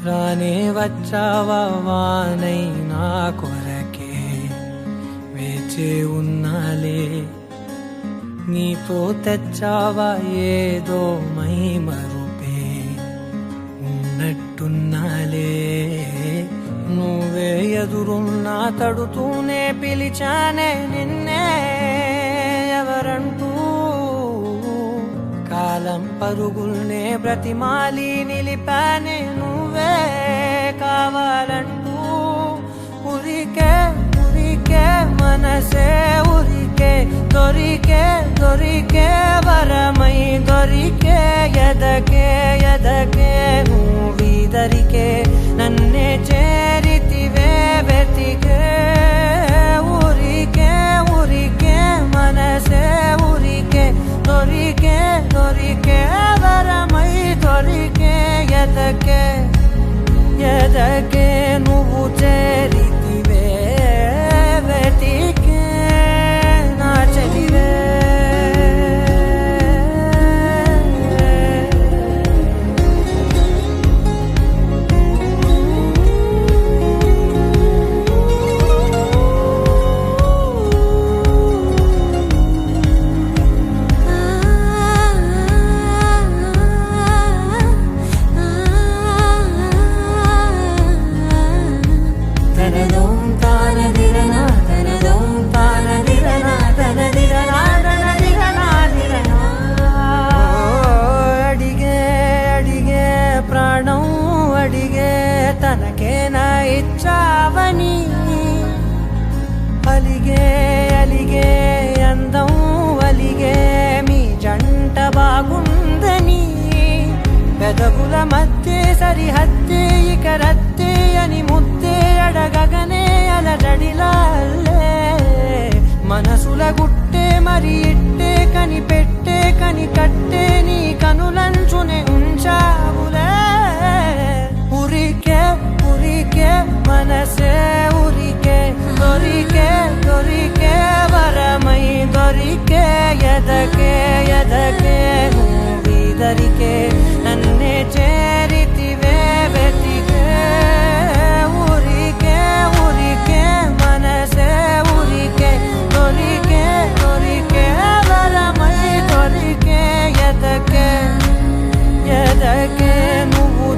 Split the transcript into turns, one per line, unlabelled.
రానే వచ్చావా వానై నా కొరకే వేచే ఉన్నాలే నీతో తెచ్చావా ఏదో మై మరుపే ఉన్నట్టున్నాలే నువ్వే ఎదురున్నా తడుతూనే పిలిచానే నిన్నే ఎవరంటూ కాలం పరుగుల్నే బ్రతిమాలి నిలిపానే నువ్వే కావాలంటూ ఉరికే ఉరికే మనసే ఉరికే దొరికే దొరికే వరమై దొరికే ఎదకే ఎదకే నువ్విదరికే నన్నే చేరితివే వెతికే ఉరికే ఉరికే మనసే ఉరికే దొరికే దొరికే వరమై దొరికే ఎదకే ఎదకే నువ్వు చేరితివే వెతికే నా చెలివే తనకేనా ఇచ్చావని అలిగే అలిగే అందం అలిగే మీ జంట బాగుందని పెదవుల మధ్య సరిహద్దే ఇక రద్దే అని ముద్దే అడగగనే అలజడిలాల్లే మనసుల గుట్టే మరి ఇట్టే కనిపెట్టే కని కట్టే నీ కనులంచునే ఉంచావులే ఉరికే ఉరికే మనసే ఉరికే దొరికే దొరికే వరమై దొరికే ఎదకే ఎదకే నువ్విదరికే నన్నే చేరితివే వెతికే ఉరికే ఉరికే మనసే ఉరికే దొరికే దొరికే వరమై దొరికే ఎదకే ఎదకే నువ్వు